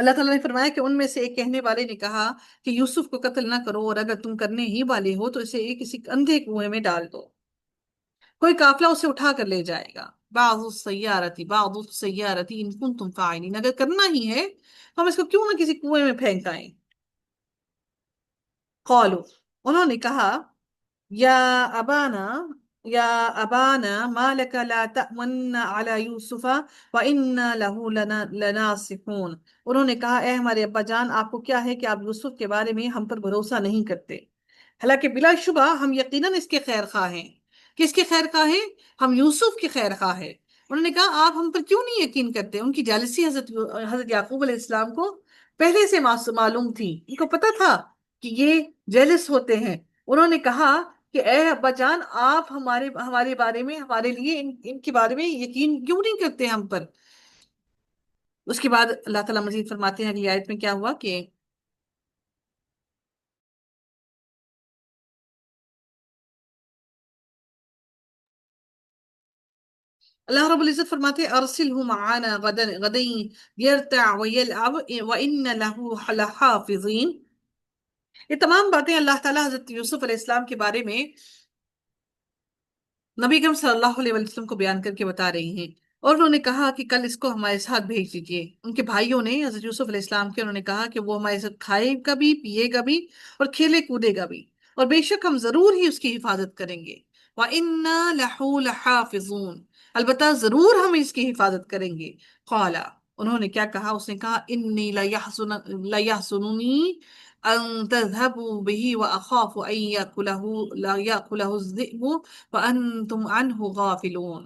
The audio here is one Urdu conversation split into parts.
اللہ تعالیٰ نے فرمایا کہ ان میں سے ایک کہنے والے نے کہا کہ یوسف کو قتل نہ کرو، اور اگر تم کرنے ہی والے ہو تو اسے ایک کسی اندھے کنویں میں ڈال دو، کوئی قافلہ اسے اٹھا کر لے جائے گا۔ بعض السیارتی ان کنتم فاعلین، اگر کرنا ہی ہے تو ہم اس کو کیوں نہ کسی کنویں میں پھینک آئیں۔ قالوا، انہوں نے کہا، یا ابانا یا ابانا ما لك لا تأمن على یوسف وإنا له لناصحون، انہوں نے کہا اے ہمارے ابا جان، آپ کو کیا ہے کہ آپ یوسف کے بارے میں ہم پر بھروسہ نہیں کرتے، حالانکہ بلا شبہ ہم یقیناً اس کے خیر خواہ ہیں۔ کس کے خیر خواہ ہیں؟ ہم یوسف کے خیر خواہ ہیں۔ انہوں نے کہا آپ ہم پر کیوں نہیں یقین کرتے؟ ان کی جالسی حضرت یعقوب علیہ السلام کو پہلے سے معلوم تھی، ان کو پتا تھا کہ یہ جیلس ہوتے ہیں۔ انہوں نے کہا کہ اے ابا جان، آپ ہمارے بارے میں، ہمارے لیے ان کے بارے میں یقین کیوں نہیں کرتے ہم پر؟ اس کے بعد اللہ تعالیٰ مزید فرماتے ہیں اگلی آیت میں کیا ہوا کہ اللہ رب العزت فرماتے ارسلہ معانا غدن یرتع ویلعب وان له لحافظین۔ یہ تمام باتیں اللہ تعالیٰ حضرت یوسف علیہ السلام کے بارے میں نبی کریم صلی اللہ علیہ وسلم کو بیان کر کے بتا رہی ہیں، اور انہوں نے کہا کہ کل اس کو ہمارے ساتھ بھیج دیجیے۔ ان کے بھائیوں نے حضرت یوسف علیہ السلام کے، انہوں نے کہا کہ وہ ہمارے ساتھ کھائے گا بھی، پیے گا بھی، اور کھیلے کودے گا بھی، اور بے شک ہم ضرور ہی اس کی حفاظت کریں گے۔ وَإِنَّا لَهُ لَحَافِظُونَ، البتہ ضرور ہم اس کی حفاظت کریں گے۔ قَالَ، انہوں نے کیا کہا؟ اس نے کہا انی لَيَحْزُنُنِي أَن تَذْهَبُوا بِهِ وَأَخَافُ أَن يَأْكُلَهُ الذِّئْبُ وَأَنْتُمْ عَنْهُ غَافِلُونَ۔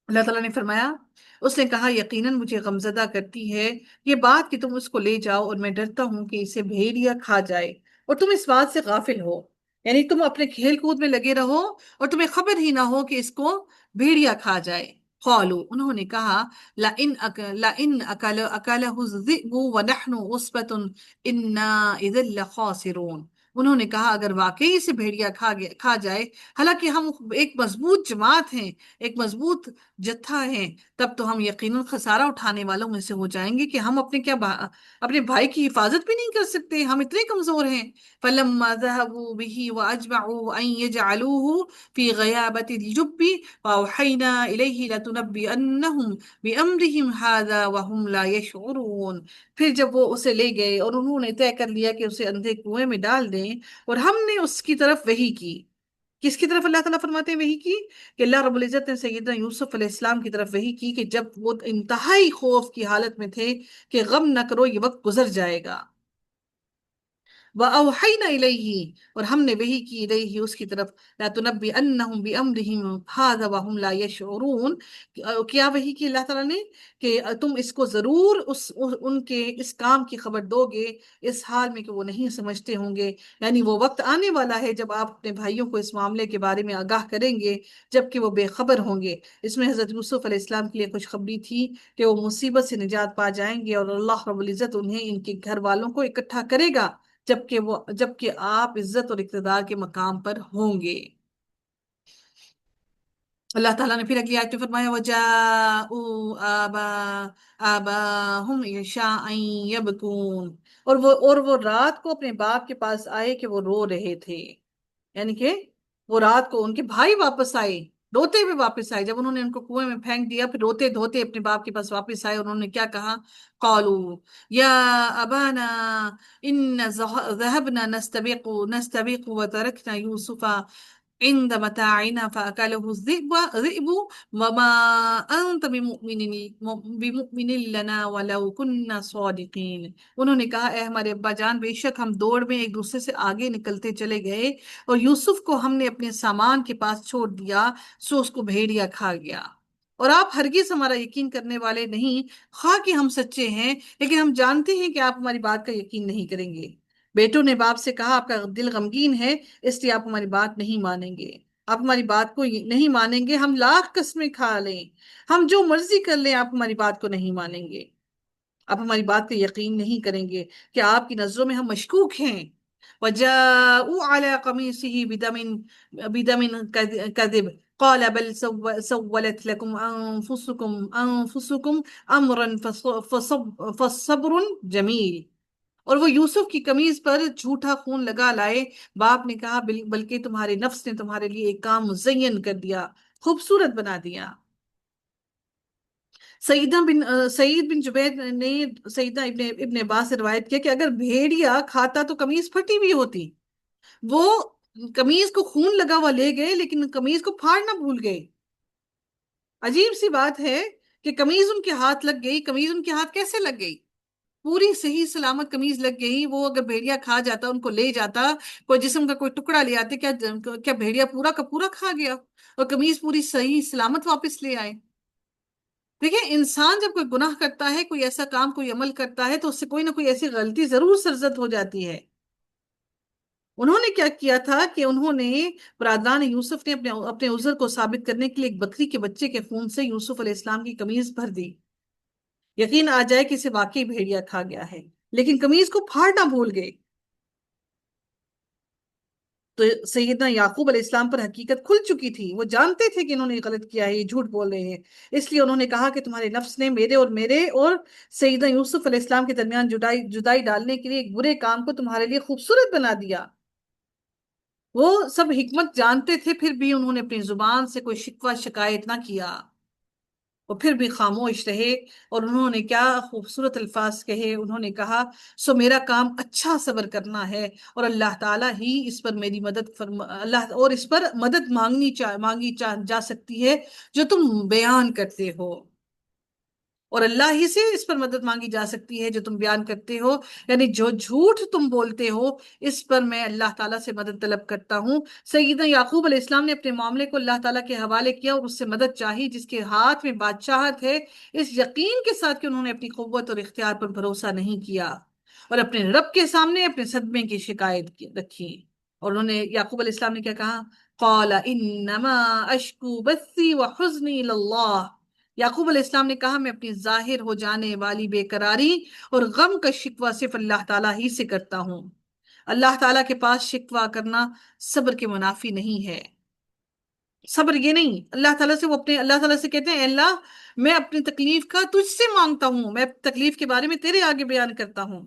اللہ تعالیٰ نے فرمایا، اس نے کہا یقیناً مجھے غمزدہ کرتی ہے یہ بات کہ تم اس کو لے جاؤ، اور میں ڈرتا ہوں کہ اسے بھیڑیا کھا جائے، اور تم اس بات سے غافل ہو، یعنی تم اپنے کھیل کود میں لگے رہو اور تمہیں خبر ہی نہ ہو کہ اس کو بھیڑیا کھا جائے۔ قالوا، انہوں نے کہا لَإِنْ أَكَلَهُ الذِّئْبُ وَنَحْنُ عُصْبَةٌ إِنَّا إِذًا لَخَاسِرُونَ، انہوں نے کہا اگر واقعی اسے بھیڑیا کھا جائے، حالانکہ ہم ایک مضبوط جماعت ہیں، ایک مضبوط جتھا ہے، تب تو ہم یقیناً خسارہ اٹھانے والوں میں سے ہو جائیں گے کہ ہم اپنے بھائی کی حفاظت بھی نہیں کر سکتے، ہم اتنے کمزور ہیں۔ فَلَمَّا ذَهَبُوا بِهِ وَأَجْمَعُوا أَن يَجْعَلُوهُ فِي غَيَابَةِ الْجُبِّ وَأَوْحَيْنَا إِلَيْهِ لَتُنَبِّئَنَّهُمْ بِأَمْرِهِمْ هَذَا وَهُمْ لَا يَشْعُرُونَ، پھر جب وہ اسے لے گئے اور انہوں نے طے کر لیا کہ اسے اندھے کنویں میں ڈال دیں، اور ہم نے اس کی طرف وحی کی۔ کس کی طرف اللہ تعالیٰ فرماتے ہیں وحی کی؟ کہ اللہ رب العزت نے سیدنا یوسف علیہ السلام کی طرف وحی کی کہ جب وہ انتہائی خوف کی حالت میں تھے کہ غم نہ کرو، یہ وقت گزر جائے گا۔ وَأَوْحَيْنَا إِلَيْهِ، اور ہم نے وحی کی إِلَيْهِ اس کی طرف، لَتُنَبِّئَنَّهُمْ بِأَمْرِهِمْ هَذَا وَهُمْ لَا يَشْعُرُونَ، کیا وحی کی اللہ تعالیٰ نے کہ تم اس کو ضرور ان کے اس کام کی خبر دو گے اس حال میں کہ وہ نہیں سمجھتے ہوں گے، یعنی وہ وقت آنے والا ہے جب آپ اپنے بھائیوں کو اس معاملے کے بارے میں آگاہ کریں گے جبکہ وہ بے خبر ہوں گے۔ اس میں حضرت یوسف علیہ السلام کے لیے خوشخبری تھی کہ وہ مصیبت سے نجات پا جائیں گے، اور اللہ رب العزت انہیں ان کے گھر والوں کو اکٹھا کرے گا جبکہ آپ عزت اور اقتدار کے مقام پر ہوں گے۔ اللہ تعالیٰ نے پھر اگلی آیت میں فرمایا وَجَاءُوا آبَاهُمْ عِشَاءً يَبْكُونَ، اور وہ رات کو اپنے باپ کے پاس آئے کہ وہ رو رہے تھے، یعنی کہ وہ رات کو ان کے بھائی واپس آئے، روتے ہوئے واپس آئے، جب انہوں نے ان کو کنویں میں پھینک دیا پھر روتے دھوتے اپنے باپ کے پاس واپس آئے، اور انہوں نے کیا کہا؟ قالوا یا ابانا ان ذهبنا نستبق وتركنا يوسف عند متاعنا فأكله الذئب وما أنت بمؤمن لنا ولو كنا صادقين، انہوں نے کہا اے ہمارے ابا جان، بے شک ہم دوڑ میں ایک دوسرے سے آگے نکلتے چلے گئے، اور یوسف کو ہم نے اپنے سامان کے پاس چھوڑ دیا، سو اس کو بھیڑیا کھا گیا، اور آپ ہرگز ہمارا یقین کرنے والے نہیں، خواہ کہ ہم سچے ہیں لیکن ہم جانتے ہیں کہ آپ ہماری بات کا یقین نہیں کریں گے۔ بیٹوں نے باپ سے کہا آپ کا دل غمگین ہے، اس لیے آپ ہماری بات نہیں مانیں گے، آپ ہماری بات کو نہیں مانیں گے، ہم لاکھ قسمیں کھا لیں، ہم جو مرضی کر لیں، آپ ہماری بات کو نہیں مانیں گے، آپ ہماری بات پہ یقین نہیں کریں گے کہ آپ کی نظروں میں ہم مشکوک ہیں۔ وجاءوا على قميصه بدم كذب قال بل سولت لكم أنفسكم أمرا فصبر جمیل. اور وہ یوسف کی قمیض پر جھوٹا خون لگا لائے. باپ نے کہا بلکہ تمہارے نفس نے تمہارے لیے ایک کام مزین کر دیا، خوبصورت بنا دیا. سعید بن جبیر نے سیدنا ابن عباس سے روایت کیا کہ اگر بھیڑیا کھاتا تو قمیض پھٹی بھی ہوتی. وہ قمیض کو خون لگا ہوا لے گئے لیکن قمیض کو پھاڑنا بھول گئے. عجیب سی بات ہے کہ قمیض ان کے ہاتھ لگ گئی. قمیض ان کے ہاتھ کیسے لگ گئی؟ پوری صحیح سلامت قمیض لگ گئی. وہ اگر بھیڑیا کھا جاتا، ان کو لے جاتا، کوئی جسم کا کوئی ٹکڑا لے آتے، کیا بھیڑیا پورا کا پورا کھا گیا اور قمیض پوری صحیح سلامت واپس لے آئے؟ دیکھیں، انسان جب کوئی گناہ کرتا ہے، کوئی ایسا کام، کوئی عمل کرتا ہے، تو اس سے کوئی نہ کوئی ایسی غلطی ضرور سرزد ہو جاتی ہے. انہوں نے کیا کیا تھا کہ انہوں نے برادران یوسف نے اپنے عذر کو ثابت کرنے کے لیے ایک بکری کے بچے کے خون سے یوسف علیہ السلام کی قمیض بھر دی. یقین آ جائے کہ اسے واقعی بھیڑیا کھا گیا ہے، لیکن قمیض کو پھاڑنا بھول گئے. تو سیدنا یعقوب علیہ السلام پر حقیقت کھل چکی تھی. وہ جانتے تھے کہ انہوں نے غلط کیا ہے، یہ جھوٹ بول رہے ہیں. اس لیے انہوں نے کہا کہ تمہارے نفس نے میرے اور سیدنا یوسف علیہ السلام کے درمیان جدائی ڈالنے کے لیے ایک برے کام کو تمہارے لیے خوبصورت بنا دیا. وہ سب حکمت جانتے تھے، پھر بھی انہوں نے اپنی زبان سے کوئی شکوہ شکایت نہ کیا، وہ پھر بھی خاموش رہے. اور انہوں نے کیا خوبصورت الفاظ کہے. انہوں نے کہا سو میرا کام اچھا صبر کرنا ہے، اور اللہ تعالیٰ ہی اس پر میری اللہ اور اس پر مدد مانگی جا سکتی ہے جو تم بیان کرتے ہو. اور اللہ ہی سے اس پر مدد مانگی جا سکتی ہے جو تم بیان کرتے ہو، یعنی جو جھوٹ تم بولتے ہو اس پر میں اللہ تعالیٰ سے مدد طلب کرتا ہوں. سیدنا یعقوب علیہ السلام نے اپنے معاملے کو اللہ تعالیٰ کے حوالے کیا اور اس سے مدد چاہی جس کے ہاتھ میں بادشاہت ہے، اس یقین کے ساتھ کہ انہوں نے اپنی قوت اور اختیار پر بھروسہ نہیں کیا اور اپنے رب کے سامنے اپنے صدمے کی شکایت رکھی. اور انہوں نے یعقوب علیہ السلام نے کیا کہا؟ قال انما اشکو بثی وحزنی اللہ. یعقوب علیہ السلام نے کہا میں اپنی ظاہر ہو جانے والی بے قراری اور غم کا شکوہ صرف اللہ تعالیٰ ہی سے کرتا ہوں. اللہ تعالیٰ کے پاس شکوہ کرنا صبر کے منافی نہیں ہے. صبر یہ نہیں، اللہ تعالیٰ سے وہ اپنے اللہ تعالیٰ سے کہتے ہیں اے اللہ میں اپنی تکلیف کا تجھ سے مانگتا ہوں، میں تکلیف کے بارے میں تیرے آگے بیان کرتا ہوں.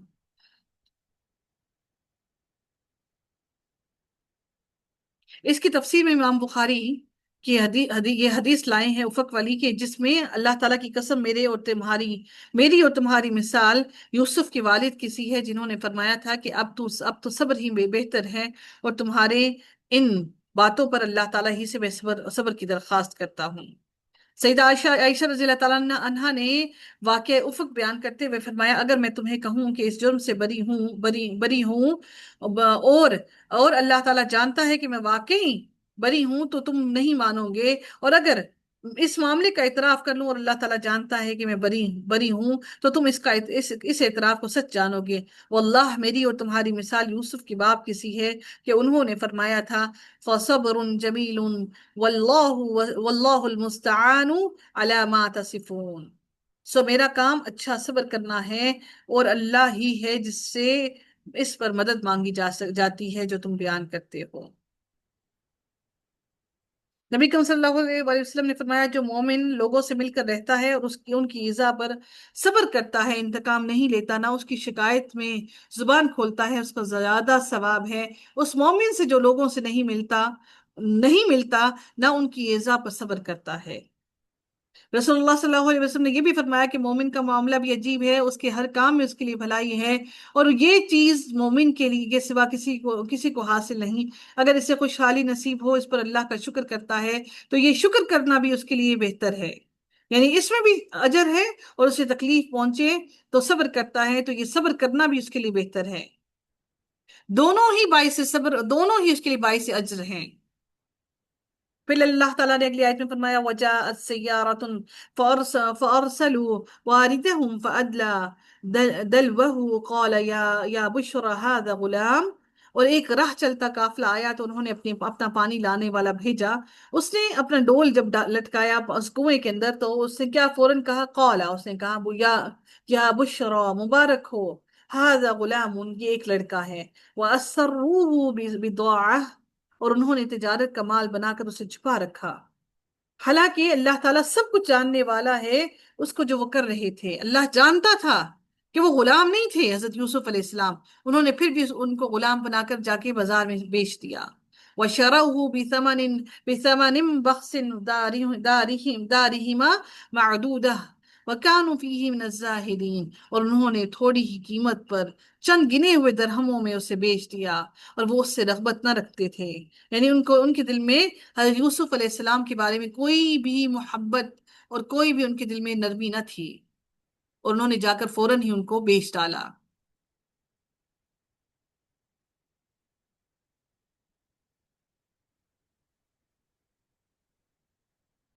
اس کی تفسیر میں امام بخاری کی یہ حدیث لائے ہیں افق والی کے، جس میں اللہ تعالیٰ کی قسم میری اور تمہاری مثال یوسف کے والد کی سی ہے جنہوں نے فرمایا تھا کہ اب تو صبر ہی بہتر ہے، اور تمہارے ان باتوں پر اللہ تعالیٰ ہی سے میں صبر کی درخواست کرتا ہوں. سیدہ عائشہ رضی اللہ تعالیٰ عنہا نے واقع افق بیان کرتے ہوئے فرمایا اگر میں تمہیں کہوں کہ اس جرم سے بری ہوں اور اللہ تعالیٰ جانتا ہے کہ میں واقعی بری ہوں تو تم نہیں مانو گے، اور اگر اس معاملے کا اعتراف کر لوں اور اللہ تعالیٰ جانتا ہے کہ میں بری ہوں تو تم اس اعتراف کو سچ جانو گے. واللہ میری اور تمہاری مثال یوسف کی باپ کی سی ہے کہ انہوں نے فرمایا تھا فَصَبْرٌ جَمِيلٌ واللہ المستعان علی ما تصفون. سو میرا کام اچھا صبر کرنا ہے اور اللہ ہی ہے جس سے اس پر مدد مانگی جاتی ہے جو تم بیان کرتے ہو. نبی کریم صلی اللہ علیہ وسلم نے فرمایا جو مومن لوگوں سے مل کر رہتا ہے اور ان کی ایذا پر صبر کرتا ہے، انتقام نہیں لیتا، نہ اس کی شکایت میں زبان کھولتا ہے، اس کا زیادہ ثواب ہے اس مومن سے جو لوگوں سے نہیں ملتا نہ ان کی ایذا پر صبر کرتا ہے. رسول اللہ صلی اللہ علیہ وسلم نے یہ بھی فرمایا کہ مومن کا معاملہ بھی عجیب ہے، اس کے ہر کام میں اس کے لیے بھلائی ہے، اور یہ چیز مومن کے لیے سوا کسی کو حاصل نہیں. اگر اسے خوشحالی نصیب ہو، اس پر اللہ کا شکر کرتا ہے تو یہ شکر کرنا بھی اس کے لیے بہتر ہے، یعنی اس میں بھی اجر ہے، اور اسے تکلیف پہنچے تو صبر کرتا ہے تو یہ صبر کرنا بھی اس کے لیے بہتر ہے. دونوں ہی باعث صبر، دونوں ہی اس کے لیے باعث اجر ہیں. پھر اللہ تعالیٰ نے اگلی آیت میں فرمایا وَجَاءَتْ سَيَّارَةٌ فَأَرْسَلُوا وَارِدَهُمْ فَأَدْلَى دَلْوَهُ قَالَ يَا بُشْرَى هَذَا غُلَامٌ. اور ایک راہ چلتا قافلہ آیا تو انہوں نے اپنا پانی لانے والا بھیجا. اس نے اپنا ڈول جب لٹکایا اس کنویں کے اندر تو اس نے کیا فوراً کہا، قَالَ اس نے کہا یا بشرا مبارک ہو، ھذا غلام، یہ ایک لڑکا ہے، وَأَسَرُّوهُ بِضَاعَةٍ، اور انہوں نے تجارت کا مال بنا کر اسے چھپا رکھا۔ حالانکہ اللہ تعالیٰ سب کچھ جاننے والا ہے، اس کو جو وہ کر رہے تھے اللہ جانتا تھا کہ وہ غلام نہیں تھے حضرت یوسف علیہ السلام، انہوں نے پھر بھی ان کو غلام بنا کر جا کے بازار میں بیچ دیا۔ وَشَرَوْهُ بِثَمَنٍ بَخْسٍ دَارِهِمَا مَعْدُودَةٍ وَكَانُوا فِيهِ مِنَ الزَّاهِدِينَ، اور انہوں نے تھوڑی ہی قیمت پر چند گنے ہوئے درہموں میں اسے بیچ دیا، اور وہ اس سے رغبت نہ رکھتے تھے، یعنی ان کے دل میں حضرت یوسف علیہ السلام کے بارے میں کوئی بھی محبت اور کوئی بھی ان کے دل میں نرمی نہ تھی، اور انہوں نے جا کر فوراً ہی ان کو بیچ ڈالا۔